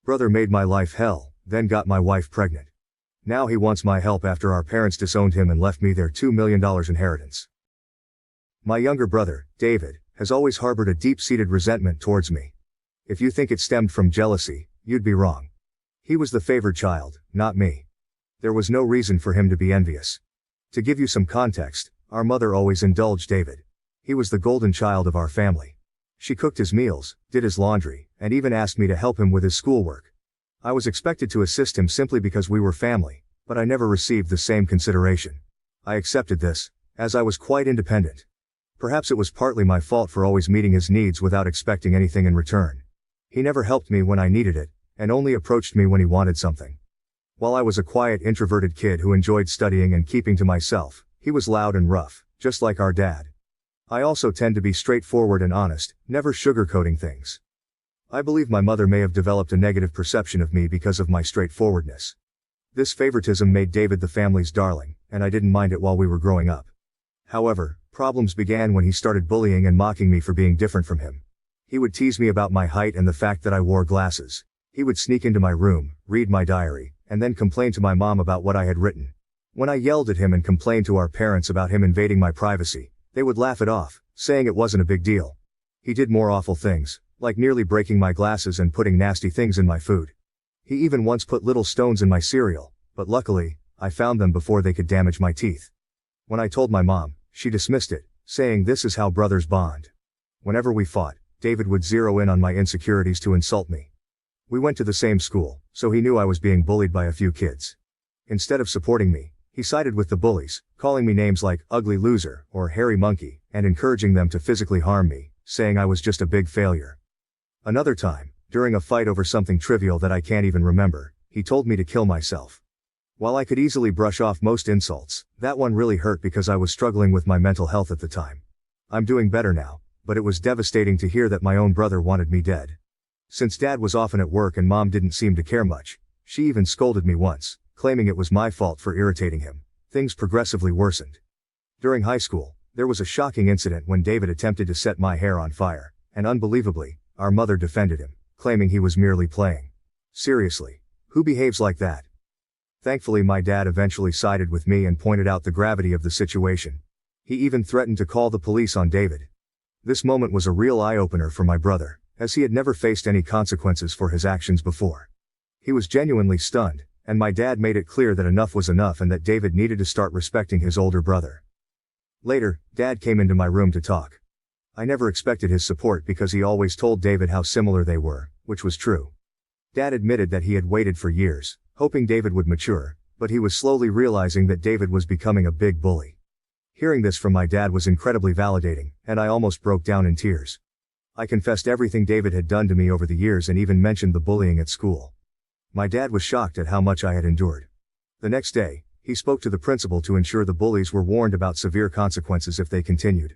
Brother made my life hell, then got my wife pregnant. Now he wants my help after our parents disowned him and left me their $2 million inheritance. My younger brother, David, has always harbored a deep-seated resentment towards me. If you think it stemmed from jealousy, you'd be wrong. He was the favored child, not me. There was no reason for him to be envious. To give you some context, our mother always indulged David. He was the golden child of our family. She cooked his meals, did his laundry, and even asked me to help him with his schoolwork. I was expected to assist him simply because we were family, but I never received the same consideration. I accepted this, as I was quite independent. Perhaps it was partly my fault for always meeting his needs without expecting anything in return. He never helped me when I needed it, and only approached me when he wanted something. While I was a quiet, introverted kid who enjoyed studying and keeping to myself, he was loud and rough, just like our dad. I also tend to be straightforward and honest, never sugarcoating things. I believe my mother may have developed a negative perception of me because of my straightforwardness. This favoritism made David the family's darling, and I didn't mind it while we were growing up. However, problems began when he started bullying and mocking me for being different from him. He would tease me about my height and the fact that I wore glasses. He would sneak into my room, read my diary, and then complain to my mom about what I had written. When I yelled at him and complained to our parents about him invading my privacy, they would laugh it off, saying it wasn't a big deal. He did more awful things, like nearly breaking my glasses and putting nasty things in my food. He even once put little stones in my cereal, but luckily, I found them before they could damage my teeth. When I told my mom, she dismissed it, saying this is how brothers bond. Whenever we fought, David would zero in on my insecurities to insult me. We went to the same school, so he knew I was being bullied by a few kids. Instead of supporting me, he sided with the bullies, calling me names like ugly loser or hairy monkey, and encouraging them to physically harm me, saying I was just a big failure. Another time, during a fight over something trivial that I can't even remember, he told me to kill myself. While I could easily brush off most insults, that one really hurt because I was struggling with my mental health at the time. I'm doing better now, but it was devastating to hear that my own brother wanted me dead. Since Dad was often at work and Mom didn't seem to care much, she even scolded me once, claiming it was my fault for irritating him. Things progressively worsened. During high school, there was a shocking incident when David attempted to set my hair on fire, and unbelievably, our mother defended him, claiming he was merely playing. Seriously, who behaves like that? Thankfully, my dad eventually sided with me and pointed out the gravity of the situation. He even threatened to call the police on David. This moment was a real eye-opener for my brother, as he had never faced any consequences for his actions before. He was genuinely stunned, and my dad made it clear that enough was enough and that David needed to start respecting his older brother. Later, Dad came into my room to talk. I never expected his support because he always told David how similar they were, which was true. Dad admitted that he had waited for years, hoping David would mature, but he was slowly realizing that David was becoming a big bully. Hearing this from my dad was incredibly validating, and I almost broke down in tears. I confessed everything David had done to me over the years and even mentioned the bullying at school. My dad was shocked at how much I had endured. The next day, he spoke to the principal to ensure the bullies were warned about severe consequences if they continued.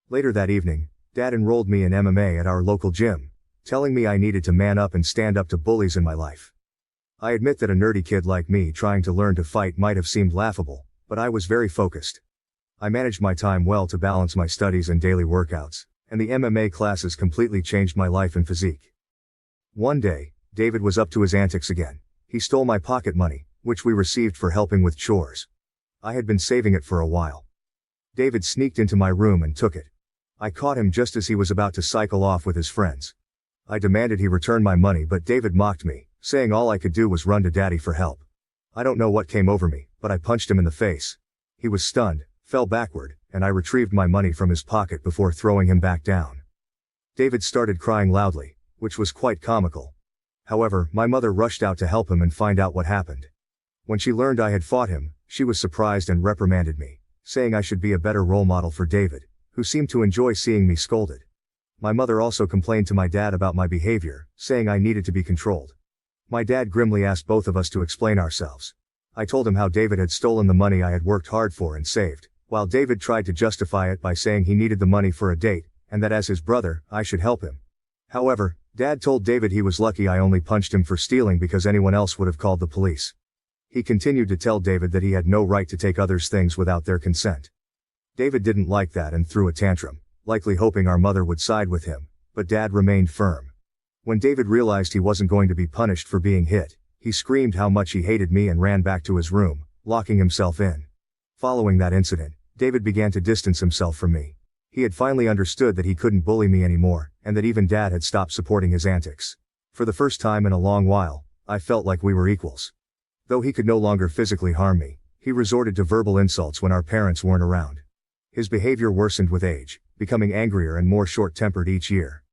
Later that evening, Dad enrolled me in MMA at our local gym, telling me I needed to man up and stand up to bullies in my life. I admit that a nerdy kid like me trying to learn to fight might have seemed laughable, but I was very focused. I managed my time well to balance my studies and daily workouts, and the MMA classes completely changed my life and physique. One day, David was up to his antics again. He stole my pocket money, which we received for helping with chores. I had been saving it for a while. David sneaked into my room and took it. I caught him just as he was about to cycle off with his friends. I demanded he return my money, but David mocked me, saying all I could do was run to Daddy for help. I don't know what came over me, but I punched him in the face. He was stunned, fell backward, and I retrieved my money from his pocket before throwing him back down. David started crying loudly, which was quite comical. However, my mother rushed out to help him and find out what happened. When she learned I had fought him, she was surprised and reprimanded me, saying I should be a better role model for David, who seemed to enjoy seeing me scolded. My mother also complained to my dad about my behavior, saying I needed to be controlled. My dad grimly asked both of us to explain ourselves. I told him how David had stolen the money I had worked hard for and saved, while David tried to justify it by saying he needed the money for a date, and that as his brother, I should help him. However, Dad told David he was lucky I only punched him for stealing because anyone else would have called the police. He continued to tell David that he had no right to take others' things without their consent. David didn't like that and threw a tantrum, likely hoping our mother would side with him, but Dad remained firm. When David realized he wasn't going to be punished for being hit, he screamed how much he hated me and ran back to his room, locking himself in. Following that incident, David began to distance himself from me. He had finally understood that he couldn't bully me anymore, and that even Dad had stopped supporting his antics. For the first time in a long while, I felt like we were equals. Though he could no longer physically harm me, he resorted to verbal insults when our parents weren't around. His behavior worsened with age, becoming angrier and more short-tempered each year.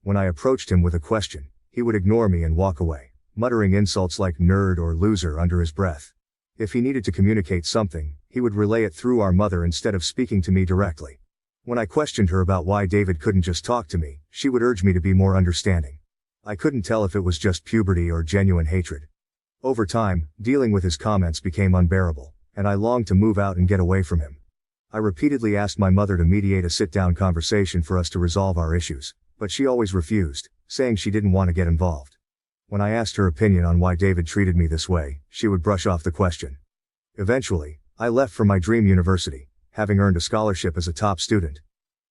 When I approached him with a question, he would ignore me and walk away, muttering insults like nerd or loser under his breath. If he needed to communicate something, he would relay it through our mother instead of speaking to me directly. When I questioned her about why David couldn't just talk to me, she would urge me to be more understanding. I couldn't tell if it was just puberty or genuine hatred. Over time, dealing with his comments became unbearable, and I longed to move out and get away from him. I repeatedly asked my mother to mediate a sit-down conversation for us to resolve our issues, but she always refused, saying she didn't want to get involved. When I asked her opinion on why David treated me this way, she would brush off the question. Eventually, I left for my dream university, having earned a scholarship as a top student.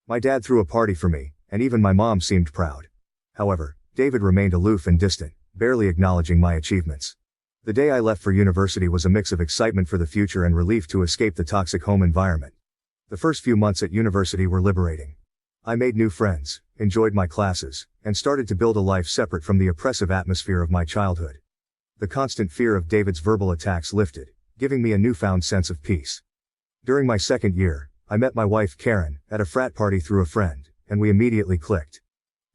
My dad threw a party for me, and even my mom seemed proud. However, David remained aloof and distant, barely acknowledging my achievements. The day I left for university was a mix of excitement for the future and relief to escape the toxic home environment. The first few months at university were liberating. I made new friends, enjoyed my classes, and started to build a life separate from the oppressive atmosphere of my childhood. The constant fear of David's verbal attacks lifted, giving me a newfound sense of peace. During my second year, I met my wife Karen at a frat party through a friend, and we immediately clicked.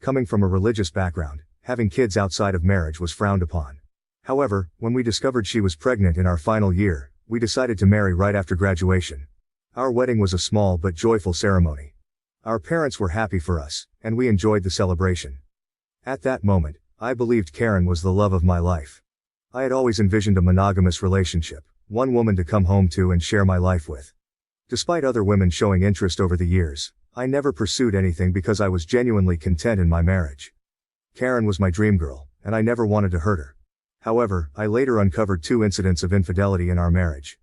Coming from a religious background, having kids outside of marriage was frowned upon. However, when we discovered she was pregnant in our final year, we decided to marry right after graduation. Our wedding was a small but joyful ceremony. Our parents were happy for us, and we enjoyed the celebration. At that moment, I believed Karen was the love of my life. I had always envisioned a monogamous relationship, one woman to come home to and share my life with. Despite other women showing interest over the years, I never pursued anything because I was genuinely content in my marriage. Karen was my dream girl, and I never wanted to hurt her. However, I later uncovered 2 incidents of infidelity in our marriage.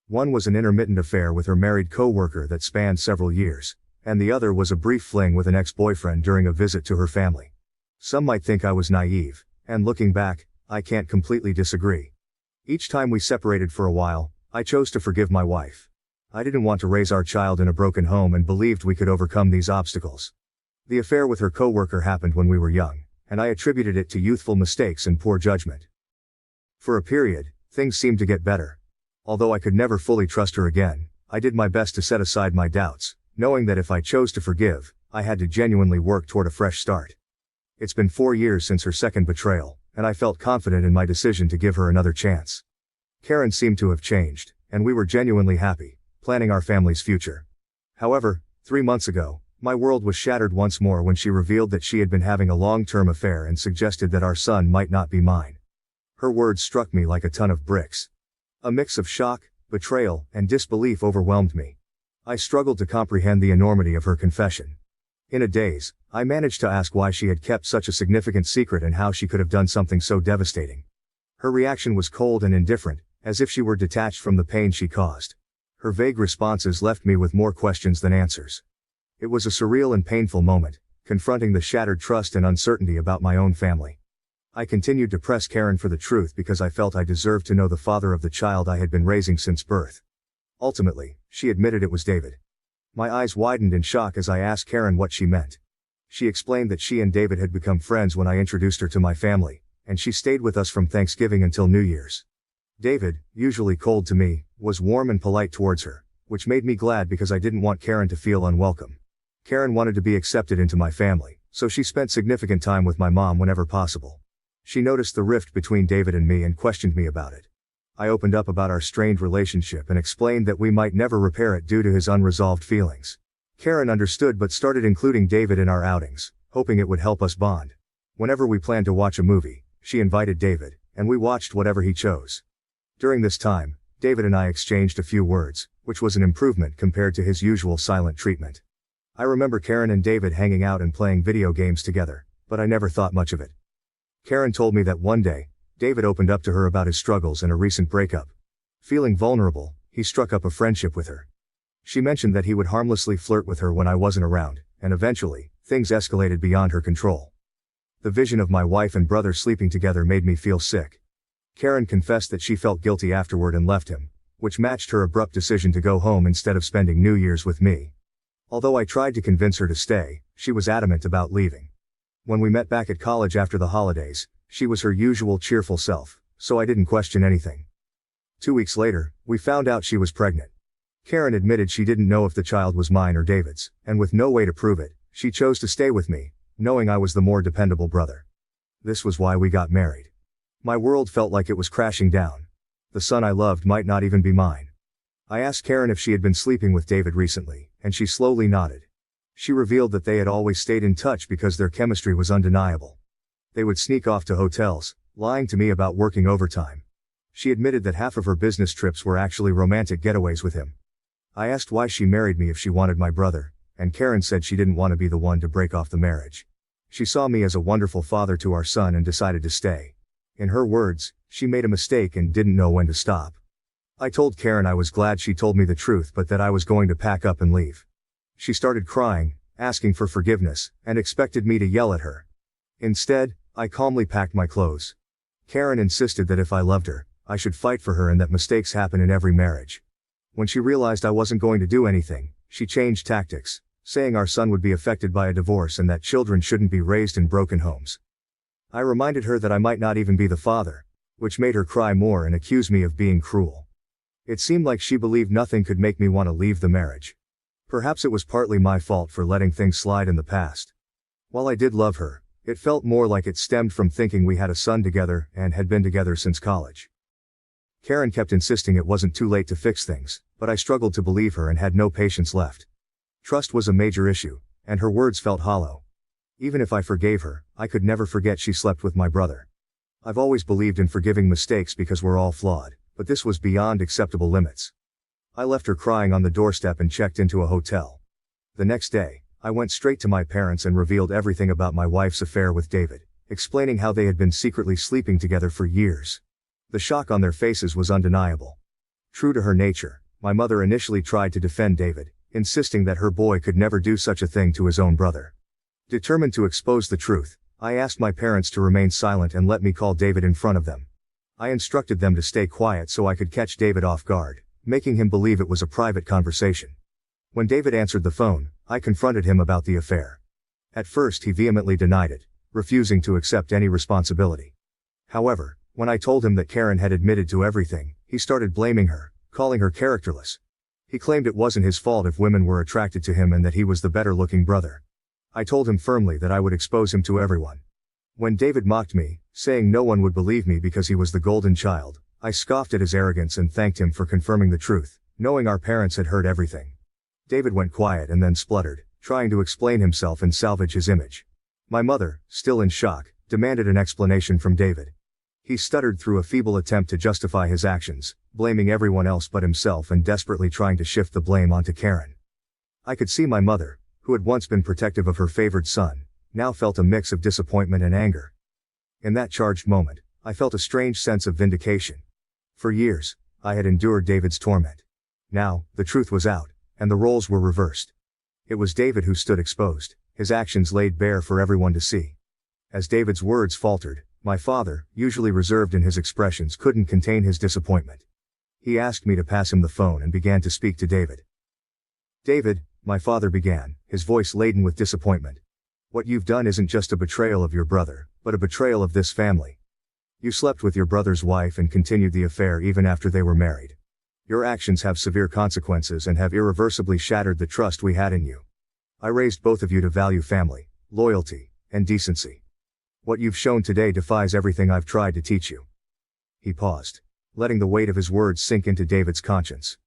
One was an intermittent affair with her married co-worker that spanned several years, and the other was a brief fling with an ex-boyfriend during a visit to her family. Some might think I was naive, and looking back, I can't completely disagree. Each time we separated for a while, I chose to forgive my wife. I didn't want to raise our child in a broken home and believed we could overcome these obstacles. The affair with her co-worker happened when we were young, and I attributed it to youthful mistakes and poor judgment. For a period, things seemed to get better. Although I could never fully trust her again, I did my best to set aside my doubts, knowing that if I chose to forgive, I had to genuinely work toward a fresh start. It's been 4 years since her second betrayal, and I felt confident in my decision to give her another chance. Karen seemed to have changed, and we were genuinely happy, planning our family's future. However, 3 months ago, my world was shattered once more when she revealed that she had been having a long-term affair and suggested that our son might not be mine. Her words struck me like a ton of bricks. A mix of shock, betrayal, and disbelief overwhelmed me. I struggled to comprehend the enormity of her confession. In a daze, I managed to ask why she had kept such a significant secret and how she could have done something so devastating. Her reaction was cold and indifferent, as if she were detached from the pain she caused. Her vague responses left me with more questions than answers. It was a surreal and painful moment, confronting the shattered trust and uncertainty about my own family. I continued to press Karen for the truth because I felt I deserved to know the father of the child I had been raising since birth. Ultimately, she admitted it was David. My eyes widened in shock as I asked Karen what she meant. She explained that she and David had become friends when I introduced her to my family, and she stayed with us from Thanksgiving until New Year's. David, usually cold to me, was warm and polite towards her, which made me glad because I didn't want Karen to feel unwelcome. Karen wanted to be accepted into my family, so she spent significant time with my mom whenever possible. She noticed the rift between David and me and questioned me about it. I opened up about our strained relationship and explained that we might never repair it due to his unresolved feelings. Karen understood but started including David in our outings, hoping it would help us bond. Whenever we planned to watch a movie, she invited David, and we watched whatever he chose. During this time, David and I exchanged a few words, which was an improvement compared to his usual silent treatment. I remember Karen and David hanging out and playing video games together, but I never thought much of it. Karen told me that one day, David opened up to her about his struggles and a recent breakup. Feeling vulnerable, he struck up a friendship with her. She mentioned that he would harmlessly flirt with her when I wasn't around, and eventually, things escalated beyond her control. The vision of my wife and brother sleeping together made me feel sick. Karen confessed that she felt guilty afterward and left him, which matched her abrupt decision to go home instead of spending New Year's with me. Although I tried to convince her to stay, she was adamant about leaving. When we met back at college after the holidays, she was her usual cheerful self, so I didn't question anything. 2 weeks later, we found out she was pregnant. Karen admitted she didn't know if the child was mine or David's, and with no way to prove it, she chose to stay with me, knowing I was the more dependable brother. This was why we got married. My world felt like it was crashing down. The son I loved might not even be mine. I asked Karen if she had been sleeping with David recently, and she slowly nodded. She revealed that they had always stayed in touch because their chemistry was undeniable. They would sneak off to hotels, lying to me about working overtime. She admitted that half of her business trips were actually romantic getaways with him. I asked why she married me if she wanted my brother, and Karen said she didn't want to be the one to break off the marriage. She saw me as a wonderful father to our son and decided to stay. In her words, she made a mistake and didn't know when to stop. I told Karen I was glad she told me the truth but that I was going to pack up and leave. She started crying, asking for forgiveness, and expected me to yell at her. Instead, I calmly packed my clothes. Karen insisted that if I loved her, I should fight for her and that mistakes happen in every marriage. When she realized I wasn't going to do anything, she changed tactics, saying our son would be affected by a divorce and that children shouldn't be raised in broken homes. I reminded her that I might not even be the father, which made her cry more and accuse me of being cruel. It seemed like she believed nothing could make me want to leave the marriage. Perhaps it was partly my fault for letting things slide in the past. While I did love her, it felt more like it stemmed from thinking we had a son together and had been together since college. Karen kept insisting it wasn't too late to fix things, but I struggled to believe her and had no patience left. Trust was a major issue, and her words felt hollow. Even if I forgave her, I could never forget she slept with my brother. I've always believed in forgiving mistakes because we're all flawed, but this was beyond acceptable limits. I left her crying on the doorstep and checked into a hotel. The next day, I went straight to my parents and revealed everything about my wife's affair with David, explaining how they had been secretly sleeping together for years. The shock on their faces was undeniable. True to her nature, my mother initially tried to defend David, insisting that her boy could never do such a thing to his own brother. Determined to expose the truth, I asked my parents to remain silent and let me call David in front of them. I instructed them to stay quiet so I could catch David off guard, making him believe it was a private conversation. When David answered the phone, I confronted him about the affair. At first he vehemently denied it, refusing to accept any responsibility. However, when I told him that Karen had admitted to everything, he started blaming her, calling her characterless. He claimed it wasn't his fault if women were attracted to him and that he was the better-looking brother. I told him firmly that I would expose him to everyone. When David mocked me, saying no one would believe me because he was the golden child, I scoffed at his arrogance and thanked him for confirming the truth, knowing our parents had heard everything. David went quiet and then spluttered, trying to explain himself and salvage his image. My mother, still in shock, demanded an explanation from David. He stuttered through a feeble attempt to justify his actions, blaming everyone else but himself and desperately trying to shift the blame onto Karen. I could see my mother, who had once been protective of her favored son, now felt a mix of disappointment and anger. In that charged moment, I felt a strange sense of vindication. For years, I had endured David's torment. Now, the truth was out, and the roles were reversed. It was David who stood exposed, his actions laid bare for everyone to see. As David's words faltered, my father, usually reserved in his expressions, couldn't contain his disappointment. He asked me to pass him the phone and began to speak to David. David, my father began, his voice laden with disappointment. What you've done isn't just a betrayal of your brother, but a betrayal of this family. You slept with your brother's wife and continued the affair even after they were married. Your actions have severe consequences and have irreversibly shattered the trust we had in you. I raised both of you to value family, loyalty, and decency. What you've shown today defies everything I've tried to teach you. He paused, letting the weight of his words sink into David's conscience.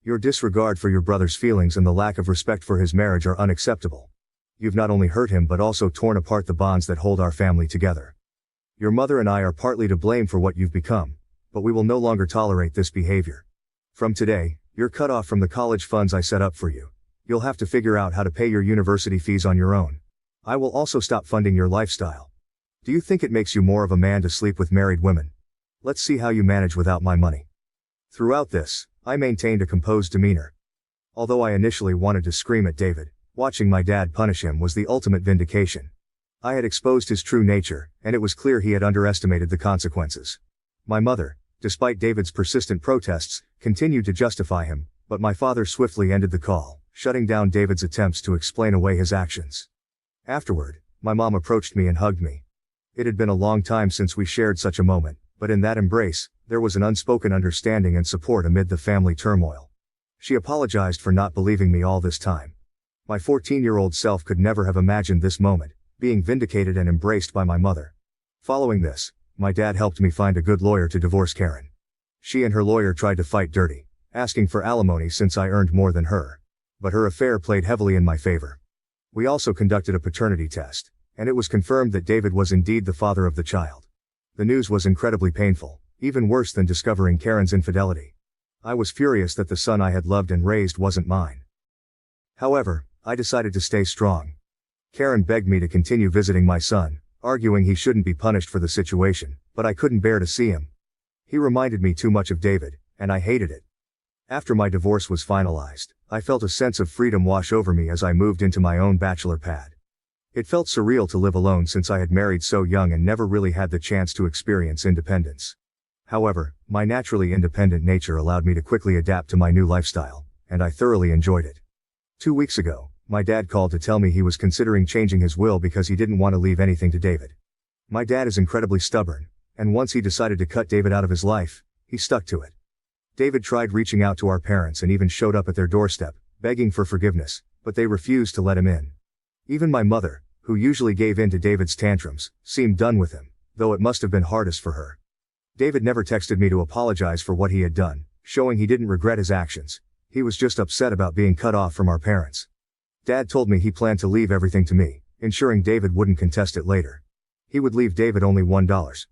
Your disregard for your brother's feelings and the lack of respect for his marriage are unacceptable. You've not only hurt him but also torn apart the bonds that hold our family together. Your mother and I are partly to blame for what you've become, but we will no longer tolerate this behavior. From today, you're cut off from the college funds I set up for you. You'll have to figure out how to pay your university fees on your own. I will also stop funding your lifestyle. Do you think it makes you more of a man to sleep with married women? Let's see how you manage without my money. Throughout this, I maintained a composed demeanor. Although I initially wanted to scream at David, watching my dad punish him was the ultimate vindication. I had exposed his true nature, and it was clear he had underestimated the consequences. My mother, despite David's persistent protests, continued to justify him, but my father swiftly ended the call, shutting down David's attempts to explain away his actions. Afterward, my mom approached me and hugged me. It had been a long time since we shared such a moment, but in that embrace, there was an unspoken understanding and support amid the family turmoil. She apologized for not believing me all this time. My 14-year-old self could never have imagined this moment, being vindicated and embraced by my mother. Following this, my dad helped me find a good lawyer to divorce Karen. She and her lawyer tried to fight dirty, asking for alimony since I earned more than her. But her affair played heavily in my favor. We also conducted a paternity test, and it was confirmed that David was indeed the father of the child. The news was incredibly painful, even worse than discovering Karen's infidelity. I was furious that the son I had loved and raised wasn't mine. However, I decided to stay strong. Karen begged me to continue visiting my son, arguing he shouldn't be punished for the situation, but I couldn't bear to see him. He reminded me too much of David, and I hated it. After my divorce was finalized, I felt a sense of freedom wash over me as I moved into my own bachelor pad. It felt surreal to live alone since I had married so young and never really had the chance to experience independence. However, my naturally independent nature allowed me to quickly adapt to my new lifestyle, and I thoroughly enjoyed it. 2 weeks ago, my dad called to tell me he was considering changing his will because he didn't want to leave anything to David. My dad is incredibly stubborn, and once he decided to cut David out of his life, he stuck to it. David tried reaching out to our parents and even showed up at their doorstep, begging for forgiveness, but they refused to let him in. Even my mother, who usually gave in to David's tantrums, seemed done with him, though it must have been hardest for her. David never texted me to apologize for what he had done, showing he didn't regret his actions. He was just upset about being cut off from our parents. Dad told me he planned to leave everything to me, ensuring David wouldn't contest it later. He would leave David only $1.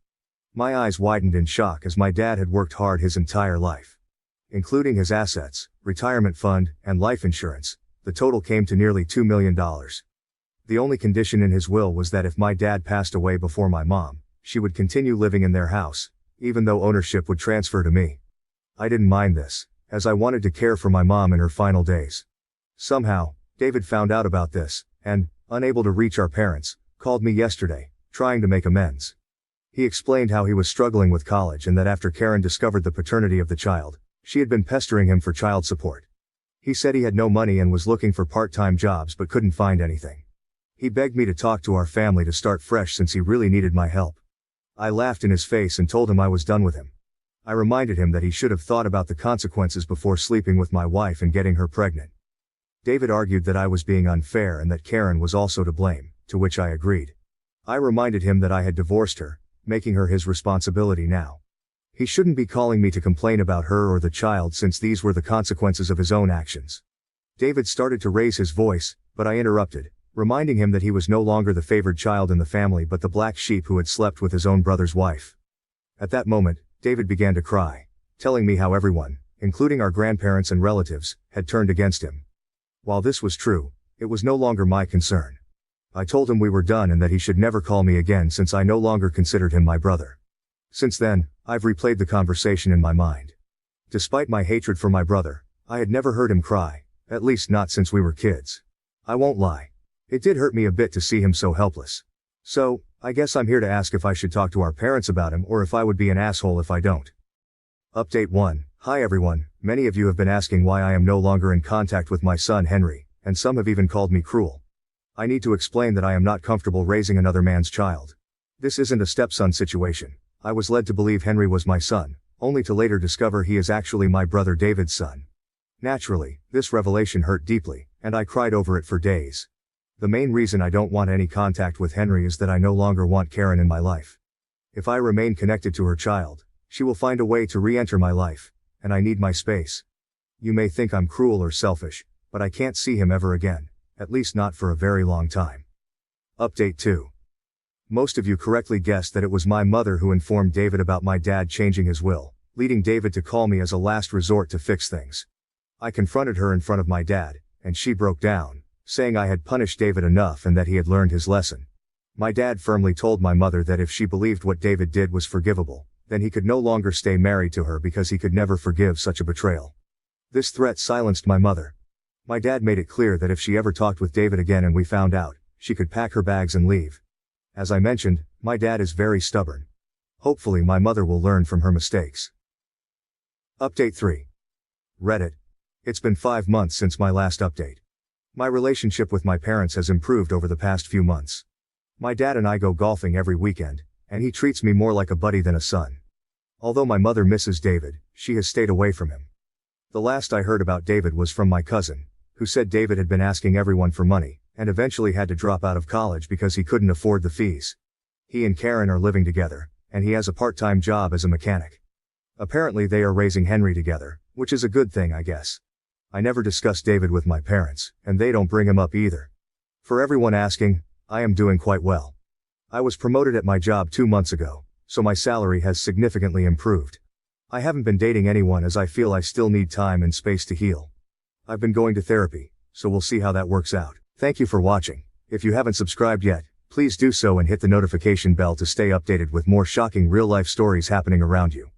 My eyes widened in shock as my dad had worked hard his entire life. Including his assets, retirement fund, and life insurance, the total came to nearly $2 million. The only condition in his will was that if my dad passed away before my mom, she would continue living in their house, even though ownership would transfer to me. I didn't mind this, as I wanted to care for my mom in her final days. Somehow, David found out about this, and, unable to reach our parents, called me yesterday, trying to make amends. He explained how he was struggling with college and that after Karen discovered the paternity of the child, she had been pestering him for child support. He said he had no money and was looking for part-time jobs but couldn't find anything. He begged me to talk to our family to start fresh since he really needed my help. I laughed in his face and told him I was done with him. I reminded him that he should have thought about the consequences before sleeping with my wife and getting her pregnant. David argued that I was being unfair and that Karen was also to blame, to which I agreed. I reminded him that I had divorced her, making her his responsibility now. He shouldn't be calling me to complain about her or the child since these were the consequences of his own actions. David started to raise his voice, but I interrupted, reminding him that he was no longer the favored child in the family but the black sheep who had slept with his own brother's wife. At that moment, David began to cry, telling me how everyone, including our grandparents and relatives, had turned against him. While this was true, it was no longer my concern. I told him we were done and that he should never call me again since I no longer considered him my brother. Since then, I've replayed the conversation in my mind. Despite my hatred for my brother, I had never heard him cry, at least not since we were kids. I won't lie. It did hurt me a bit to see him so helpless. So, I guess I'm here to ask if I should talk to our parents about him or if I would be an asshole if I don't. Update 1. Hi everyone, many of you have been asking why I am no longer in contact with my son Henry, and some have even called me cruel. I need to explain that I am not comfortable raising another man's child. This isn't a stepson situation. I was led to believe Henry was my son, only to later discover he is actually my brother David's son. Naturally, this revelation hurt deeply, and I cried over it for days. The main reason I don't want any contact with Henry is that I no longer want Karen in my life. If I remain connected to her child, she will find a way to re-enter my life, and I need my space. You may think I'm cruel or selfish, but I can't see him ever again, at least not for a very long time. Update 2. Most of you correctly guessed that it was my mother who informed David about my dad changing his will, leading David to call me as a last resort to fix things. I confronted her in front of my dad, and she broke down, saying I had punished David enough and that he had learned his lesson. My dad firmly told my mother that if she believed what David did was forgivable, then he could no longer stay married to her because he could never forgive such a betrayal. This threat silenced my mother. My dad made it clear that if she ever talked with David again and we found out, she could pack her bags and leave. As I mentioned, my dad is very stubborn. Hopefully my mother will learn from her mistakes. Update 3. Reddit. It's been 5 months since my last update. My relationship with my parents has improved over the past few months. My dad and I go golfing every weekend, and he treats me more like a buddy than a son. Although my mother misses David, she has stayed away from him. The last I heard about David was from my cousin, who said David had been asking everyone for money, and eventually had to drop out of college because he couldn't afford the fees. He and Karen are living together, and he has a part-time job as a mechanic. Apparently they are raising Henry together, which is a good thing, I guess. I never discuss David with my parents, and they don't bring him up either. For everyone asking, I am doing quite well. I was promoted at my job 2 months ago, so my salary has significantly improved. I haven't been dating anyone as I feel I still need time and space to heal. I've been going to therapy, so we'll see how that works out. Thank you for watching. If you haven't subscribed yet, please do so and hit the notification bell to stay updated with more shocking real-life stories happening around you.